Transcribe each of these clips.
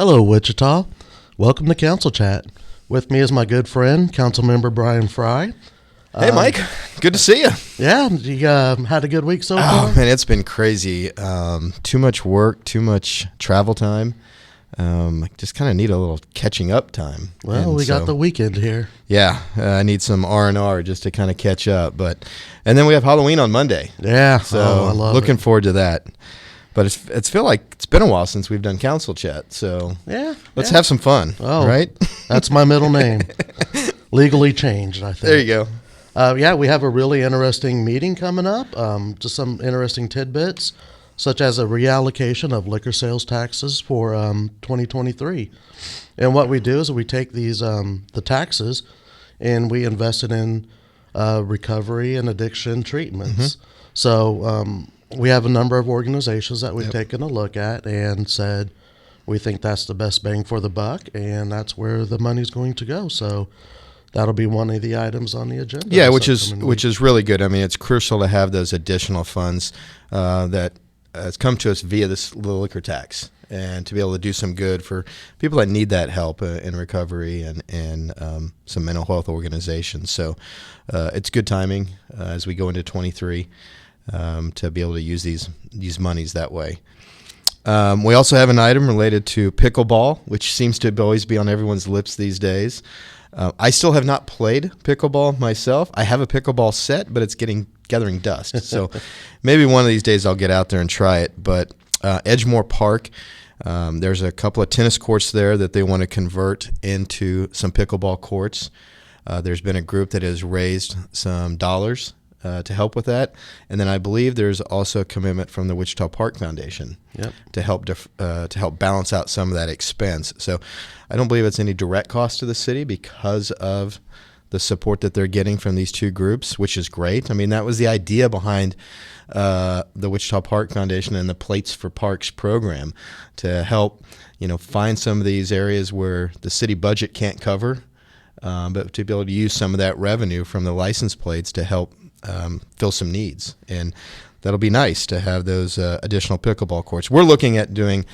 Hello, Wichita. Welcome to Council Chat. With me is my good friend, Councilmember Bryan Frye. Hey, Mike. Good to see you. Yeah, you had a good week so far? Oh, man, it's been crazy. Too much work, too much travel time. Just kind of need a little catching up time. Well, we got the weekend here. Yeah, I need some R&R just to kind of catch up. And then we have Halloween on Monday. Yeah, so I love looking it. forward to that. But it's feel like it's been a while since we've done Council Chat. So let's have some fun, right? That's my middle name. Legally changed, I think. There you go. We have a really interesting meeting coming up. Just some interesting tidbits, such as a reallocation of liquor sales taxes for 2023. And what we do is we take these the taxes and we invest it in recovery and addiction treatments. Mm-hmm. So we have a number of organizations that we've taken a look at and said we think that's the best bang for the buck, and that's where the money's going to go. So that'll be one of the items on the agenda. Yeah, which is really good. I mean, it's crucial to have those additional funds that has come to us via this liquor tax, and to be able to do some good for people that need that help in recovery and some mental health organizations. So it's good timing as we go into 23 to be able to use these monies that way. We also have an item related to pickleball, which seems to always be on everyone's lips these days. I still have not played pickleball myself. I have a pickleball set, but it's gathering dust. So maybe one of these days I'll get out there and try it. But Edgemore Park, there's a couple of tennis courts there that they want to convert into some pickleball courts. There's been a group that has raised some dollars to help with that. And then I believe there's also a commitment from the Wichita Park Foundation to help balance out some of that expense. So I don't believe it's any direct cost to the city because of the support that they're getting from these two groups, which is great. I mean, that was the idea behind the Wichita Park Foundation and the Plates for Parks program, to help find some of these areas where the city budget can't cover, but to be able to use some of that revenue from the license plates to help fill some needs. And that'll be nice to have those additional pickleball courts. We're looking at doing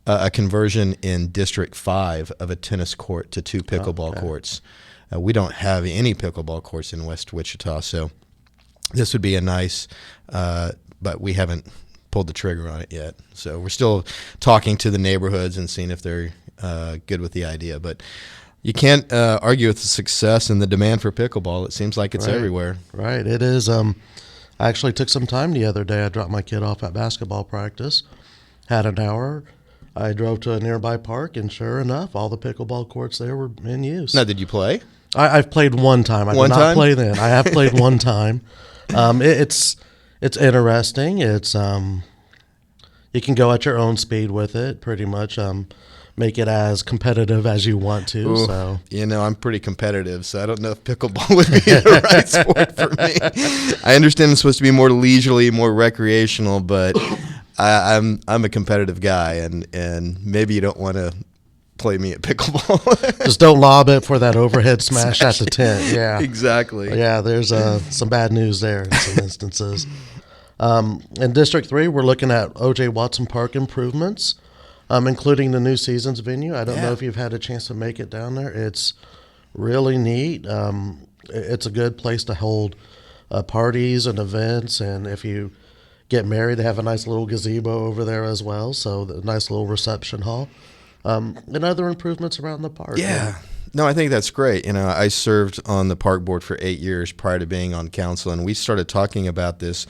a conversion in District 5 of a tennis court to 2 pickleball courts. We don't have any pickleball courts in West Wichita, so this would be a nice, but we haven't pulled the trigger on it yet. So we're still talking to the neighborhoods and seeing if they're good with the idea. But you can't argue with the success and the demand for pickleball. It seems like it's everywhere. Right, it is. I actually took some time the other day. I dropped my kid off at basketball practice, had an hour. I drove to a nearby park, and sure enough, all the pickleball courts there were in use. Now, did you play? I've played one time. I did not play then. I have played one time. It's interesting. It's you can go at your own speed with it, pretty much. Make it as competitive as you want to. Ooh, so I'm pretty competitive, so I don't know if pickleball would be the right sport for me. I understand it's supposed to be more leisurely, more recreational, but I'm a competitive guy, and maybe you don't want to play me at pickleball. Just don't lob it for that overhead smash at the tent. Yeah, exactly. Yeah, there's some bad news there in some instances. In District 3, we're looking at O.J. Watson Park improvements, including the new seasons venue. I don't know if you've had a chance to make it down there. It's really neat. It's a good place to hold parties and events, and if you get married, they have a nice little gazebo over there as well, so a nice little reception hall. And other improvements around the park. Yeah. No, I think that's great. I served on the park board for 8 years prior to being on council, and we started talking about this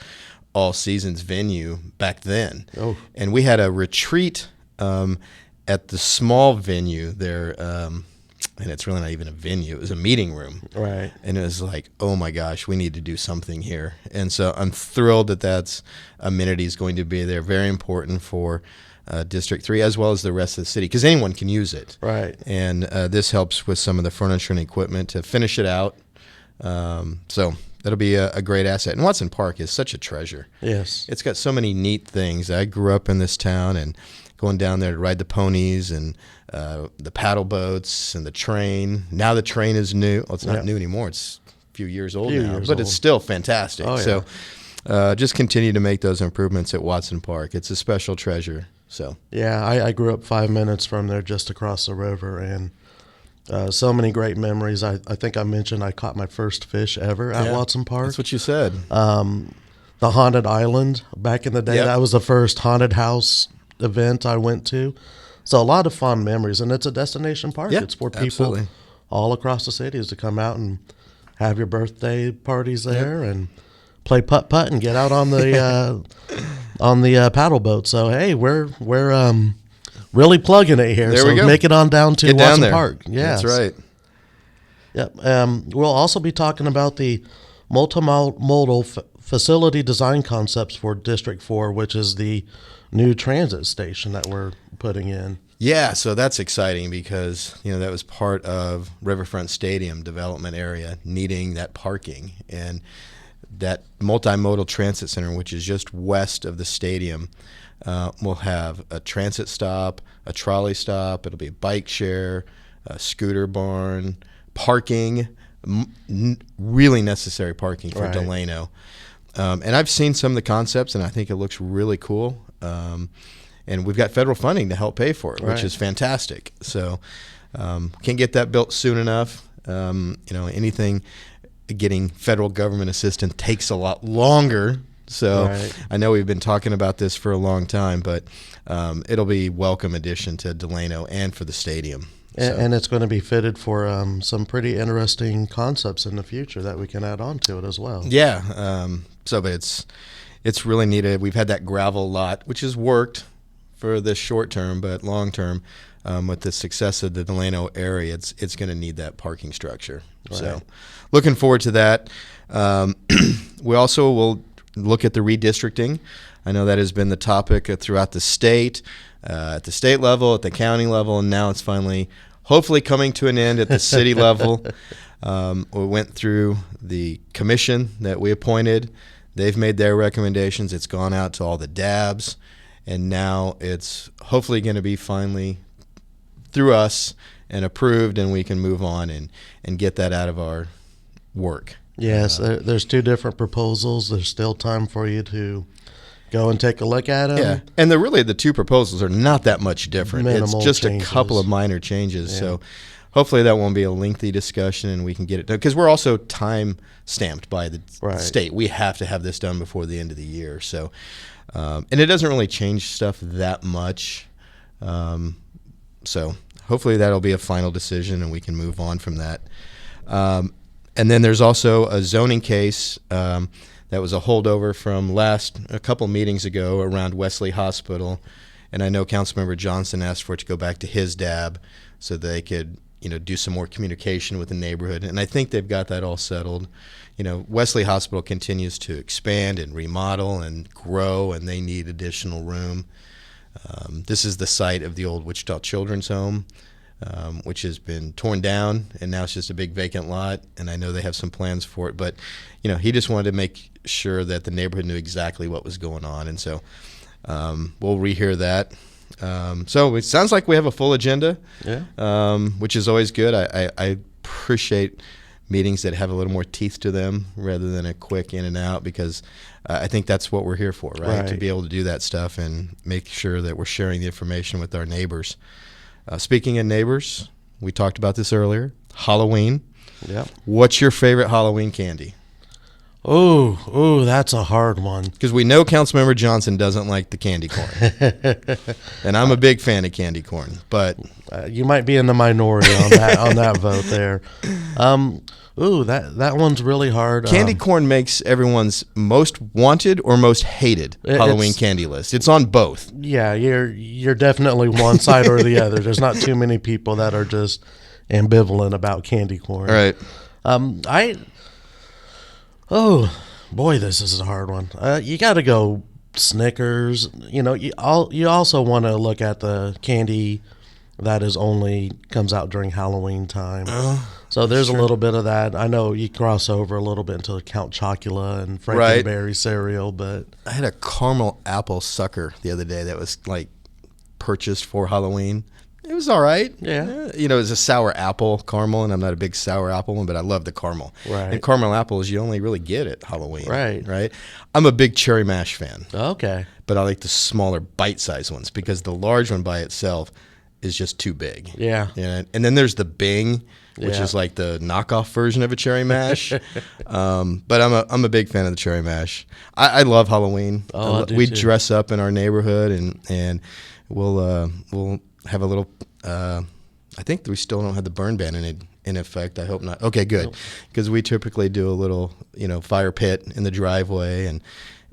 all seasons venue back then. Oh. And we had a retreat at the small venue there, and it's really not even a venue. It was a meeting room. Right. And it was like, oh my gosh, we need to do something here. And so I'm thrilled that that's amenities going to be there. Very important for District 3 as well as the rest of the city, because anyone can use it. Right. And this helps with some of the furniture and equipment to finish it out. So that'll be a great asset. And Watson Park is such a treasure. Yes. It's got so many neat things. I grew up in this town, and going down there to ride the ponies and the paddle boats and the train. Now the train is new. Well, it's not new anymore. It's a few years old now, but it's still fantastic. Oh, yeah. So just continue to make those improvements at Watson Park. It's a special treasure. So Yeah, I grew up 5 minutes from there, just across the river, and so many great memories. I think I mentioned I caught my first fish ever at Watson Park. that's what you said. The Haunted Island back in the day. Yep. That was the first haunted house event I went to. So a lot of fond memories, and it's a destination park. Yeah, It's for people absolutely. all across the cities to come out and have your birthday parties there and play putt-putt and get out on the paddle boat. So hey, we're really plugging it here. There So we go. make it on down to Get down Watson there. Park. Yes. That's right. Yep. We'll also be talking about the multimodal facility design concepts for District 4, which is the new transit station that we're putting in. Yeah, so that's exciting because, that was part of Riverfront Stadium development area needing that parking. And that multimodal transit center, which is just west of the stadium, will have a transit stop, a trolley stop, it'll be a bike share, a scooter barn, parking, really necessary parking for Right. Delano. And I've seen some of the concepts, and I think it looks really cool. And we've got federal funding to help pay for it, which Right. is fantastic. So can't get that built soon enough. Anything getting federal government assistance takes a lot longer. So Right. I know we've been talking about this for a long time, but it'll be a welcome addition to Delano and for the stadium. So. And it's going to be fitted for some pretty interesting concepts in the future that we can add on to it as well. Yeah. But it's really needed. We've had that gravel lot, which has worked for the short term, but long term, with the success of the Delano area, it's going to need that parking structure. Right. So, looking forward to that. We also will look at the redistricting. I know that has been the topic throughout the state, at the state level, at the county level, and now it's finally, hopefully, coming to an end at the city level. We went through the commission that we appointed. They've made their recommendations. It's gone out to all the DABs, and now it's hopefully going to be finally through us and approved, and we can move on and get that out of our work. Yes, there's two different proposals. There's still time for you to go and take a look at them. Yeah, and the two proposals are not that much different. Minimal it's just changes. a couple of minor changes. Yeah. So hopefully that won't be a lengthy discussion and we can get it done. Because we're also time stamped by the Right. state. We have to have this done before the end of the year. So, and it doesn't really change stuff that much. So hopefully that'll be a final decision and we can move on from that. And then there's also a zoning case that was a holdover from a couple meetings ago around Wesley Hospital. And I know Councilmember Johnson asked for it to go back to his DAB so they could, do some more communication with the neighborhood. And I think they've got that all settled. Wesley Hospital continues to expand and remodel and grow, and they need additional room. This is the site of the old Wichita Children's Home, which has been torn down, and now it's just a big vacant lot, and I know they have some plans for it. But, he just wanted to make sure that the neighborhood knew exactly what was going on, and so we'll rehear that. So it sounds like we have a full agenda, which is always good. I appreciate meetings that have a little more teeth to them rather than a quick in and out, because I think that's what we're here for, right? To be able to do that stuff and make sure that we're sharing the information with our neighbors. Speaking of neighbors, we talked about this earlier, Halloween. Yep. What's your favorite Halloween candy? Oh, that's a hard one. Because we know Councilmember Johnson doesn't like the candy corn, and I'm a big fan of candy corn. But You might be in the minority on that vote there. That one's really hard. Candy corn makes everyone's most wanted or most hated Halloween candy list. It's on both. Yeah, you're definitely one side or the other. There's not too many people that are just ambivalent about candy corn. Right. Oh boy, this is a hard one. You got to go Snickers. You also want to look at the candy that comes out during Halloween time. So there's a little bit of that. I know you cross over a little bit into Count Chocula and Frankenberry cereal, but I had a caramel apple sucker the other day that was purchased for Halloween. It was all right. Yeah. You know, it was a sour apple caramel, and I'm not a big sour apple one, but I love the caramel. Right. And caramel apples you only really get at Halloween. Right. Right. I'm a big cherry mash fan. Okay. But I like the smaller bite-sized ones because the large one by itself is just too big. Yeah. And then there's the Bing, which Yeah. is like the knockoff version of a cherry mash. But I'm a big fan of the cherry mash. I love Halloween. Oh, I do we too. dress up in our neighborhood and we'll have a little. I think we still don't have the burn ban in effect. I hope not. Okay, good, because we typically do a little fire pit in the driveway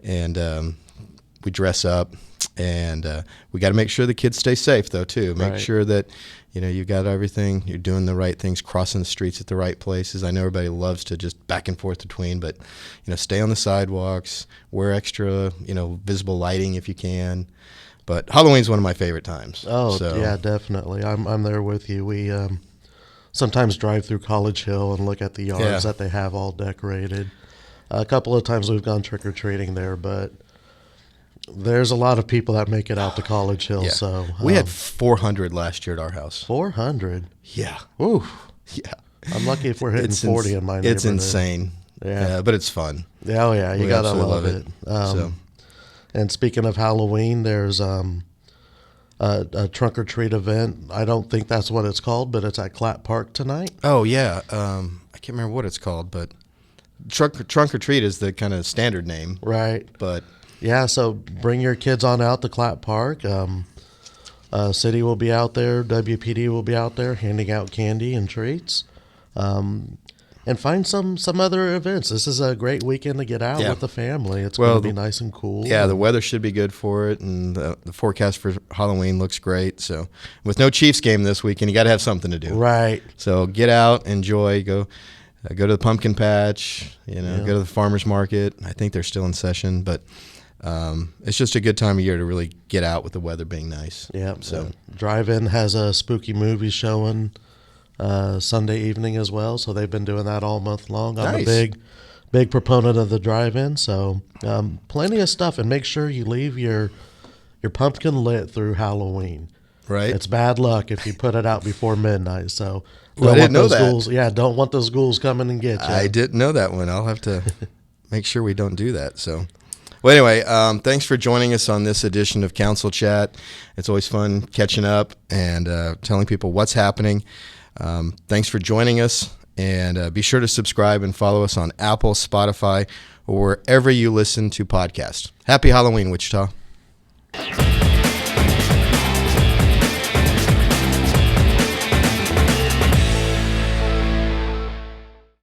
and we dress up. And we got to make sure the kids stay safe, though, too. Make Right. sure that, you got everything. You're doing the right things, crossing the streets at the right places. I know everybody loves to just back and forth between, but, stay on the sidewalks, wear extra, visible lighting if you can. But Halloween's one of my favorite times. Oh, So, yeah, definitely. I'm there with you. We sometimes drive through College Hill and look at the yards Yeah. that they have all decorated. A couple of times we've gone trick-or-treating there, but there's a lot of people that make it out to College Hill. Yeah. So We had 400 last year at our house. 400. Yeah. Ooh, Yeah. I'm lucky if we're hitting It's 40 in my neighborhood. It's insane. Yeah. But it's fun. Yeah, oh yeah, you We gotta absolutely love love it. it. So. And speaking of Halloween, there's a trunk or treat event. I don't think that's what it's called, but it's at Clap Park tonight. Oh, yeah. I can't remember what it's called, but trunk or treat is the kind of standard name. Right. But Yeah, so bring your kids on out to Clap Park. City will be out there. WPD will be out there handing out candy and treats. And find some other events. This is a great weekend to get out Yeah. with the family. It's Well, going to be nice and cool. yeah, the weather should be good for it, and the forecast for Halloween looks great. So with no Chiefs game this weekend, you got to have something to do. Right. So get out, enjoy, go to the pumpkin patch, go to the farmer's market. I think they're still in session, but it's just a good time of year to really get out with the weather being nice. Yep. So Drive-In has a spooky movie showing Sunday evening as well, so they've been doing that all month long. I'm Nice. a big proponent of the drive-in, so plenty of stuff. And make sure you leave your pumpkin lit through Halloween. right. It's bad luck if you put it out before midnight. So Well, I didn't know those that. ghouls. Yeah, don't want those ghouls coming and get you. I didn't know that one. I'll have to make sure we don't do that. So, well, anyway, thanks for joining us on this edition of Council Chat. It's always fun catching up and telling people what's happening. Thanks for joining us, and be sure to subscribe and follow us on Apple, Spotify, or wherever you listen to podcasts. Happy Halloween, Wichita.